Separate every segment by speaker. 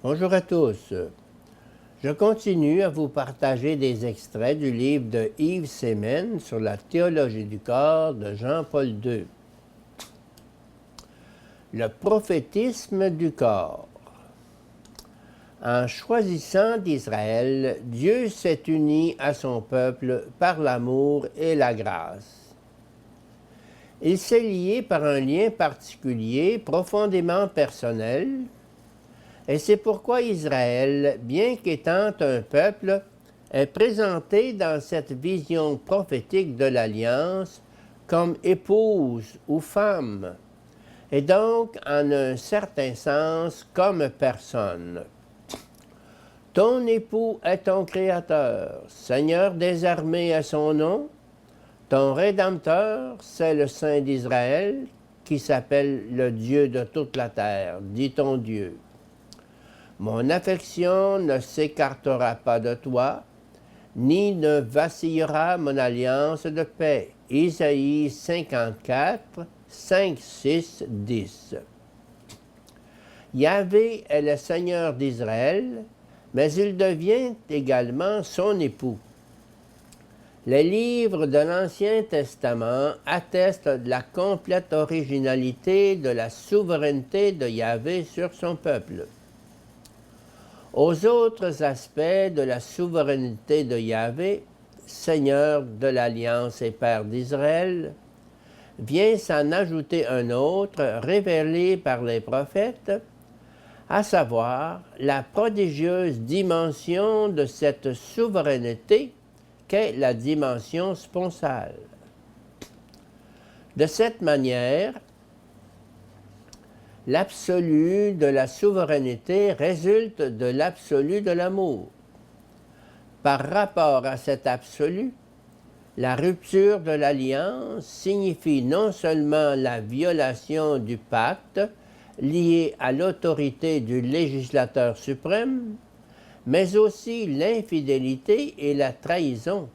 Speaker 1: Bonjour à tous. Je continue à vous partager des extraits du livre de Yves Semen sur la théologie du corps de Jean-Paul II. Le prophétisme du corps. En choisissant d'Israël, Dieu s'est uni à son peuple par l'amour et la grâce. Il s'est lié par un lien particulier, profondément personnel, et c'est pourquoi Israël, bien qu'étant un peuple, est présenté dans cette vision prophétique de l'Alliance comme épouse ou femme, et donc en un certain sens comme personne. Ton époux est ton Créateur, Seigneur des armées est son nom. Ton Rédempteur, c'est le Saint d'Israël, qui s'appelle le Dieu de toute la terre, dit ton Dieu. Mon affection ne s'écartera pas de toi, ni ne vacillera mon alliance de paix. Isaïe 54, 5, 6, 10. Yahvé est le Seigneur d'Israël, mais il devient également son époux. Les livres de l'Ancien Testament attestent de la complète originalité de la souveraineté de Yahvé sur son peuple. Aux autres aspects de la souveraineté de Yahvé, Seigneur de l'Alliance et Père d'Israël, vient s'en ajouter un autre révélé par les prophètes, à savoir la prodigieuse dimension de cette souveraineté qu'est la dimension sponsale. De cette manière, l'absolu de la souveraineté résulte de l'absolu de l'amour. Par rapport à cet absolu, la rupture de l'alliance signifie non seulement la violation du pacte lié à l'autorité du législateur suprême, mais aussi l'infidélité et la trahison.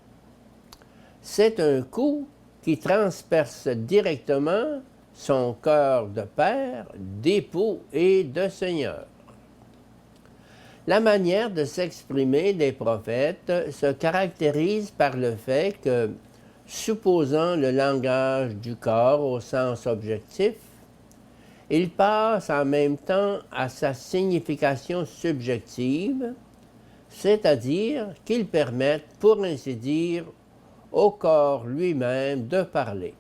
Speaker 1: C'est un coup qui transperce directement son cœur de père, d'époux et de seigneur. La manière de s'exprimer des prophètes se caractérise par le fait que, supposant le langage du corps au sens objectif, il passe en même temps à sa signification subjective, c'est-à-dire qu'ils permettent, pour ainsi dire, au corps lui-même de parler.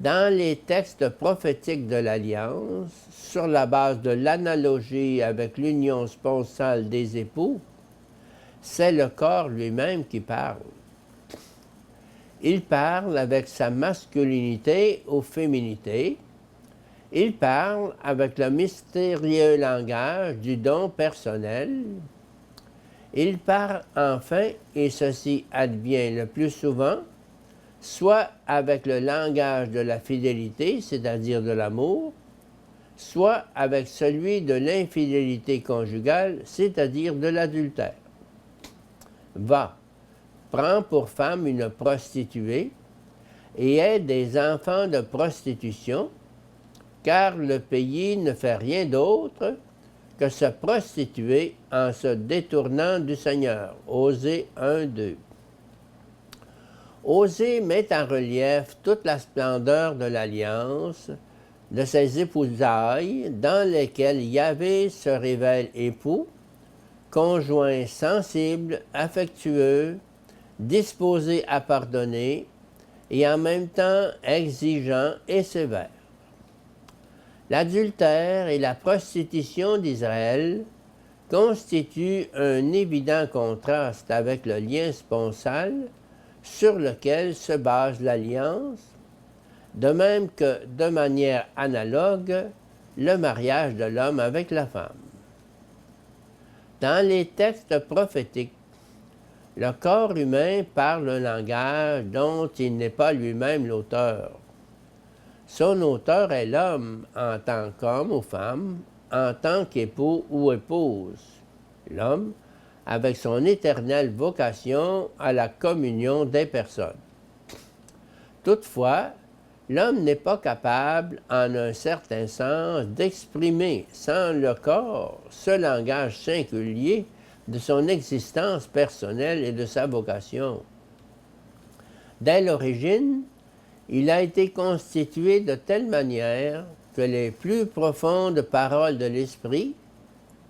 Speaker 1: Dans les textes prophétiques de l'Alliance, sur la base de l'analogie avec l'union sponsale des époux, c'est le corps lui-même qui parle. Il parle avec sa masculinité ou féminité. Il parle avec le mystérieux langage du don personnel. Il parle enfin, et ceci advient le plus souvent, soit avec le langage de la fidélité, c'est-à-dire de l'amour, soit avec celui de l'infidélité conjugale, c'est-à-dire de l'adultère. Va, prends pour femme une prostituée et aie des enfants de prostitution, car le pays ne fait rien d'autre que se prostituer en se détournant du Seigneur. Osée 1, 2. Osée met en relief toute la splendeur de l'alliance, de ses épousailles, dans lesquelles Yahvé se révèle époux, conjoint sensible, affectueux, disposé à pardonner, et en même temps exigeant et sévère. L'adultère et la prostitution d'Israël constituent un évident contraste avec le lien sponsal sur lequel se base l'alliance, de même que, de manière analogue, le mariage de l'homme avec la femme. Dans les textes prophétiques, le corps humain parle un langage dont il n'est pas lui-même l'auteur. Son auteur est l'homme en tant qu'homme ou femme, en tant qu'époux ou épouse. L'homme, avec son éternelle vocation à la communion des personnes. Toutefois, L'homme n'est pas capable, en un certain sens, d'exprimer sans le corps ce langage singulier de son existence personnelle et de sa vocation. Dès l'origine, il a été constitué de telle manière que les plus profondes paroles de l'esprit,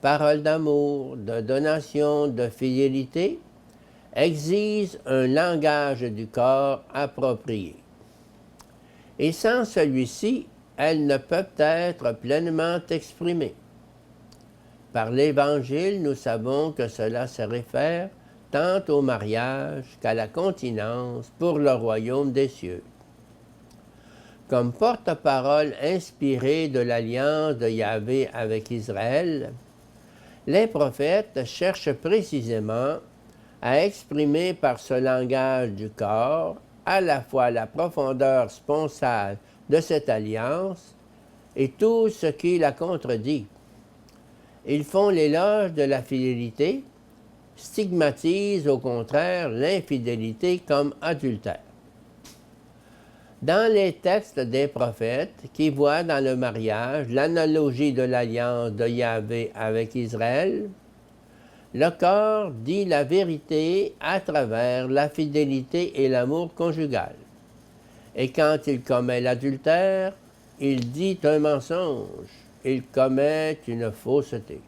Speaker 1: paroles d'amour, de donation, de fidélité, exigent un langage du corps approprié. Et sans celui-ci, elles ne peuvent être pleinement exprimées. Par l'Évangile, nous savons que cela se réfère tant au mariage qu'à la continence pour le royaume des cieux. Comme porte-parole inspirée de l'alliance de Yahvé avec Israël, les prophètes cherchent précisément à exprimer par ce langage du corps à la fois la profondeur sponsale de cette alliance et tout ce qui la contredit. Ils font l'éloge de la fidélité, stigmatisent au contraire l'infidélité comme adultère. Dans les textes des prophètes qui voient dans le mariage l'analogie de l'alliance de Yahvé avec Israël, le corps dit la vérité à travers la fidélité et l'amour conjugal. Et quand il commet l'adultère, il dit un mensonge, il commet une fausseté.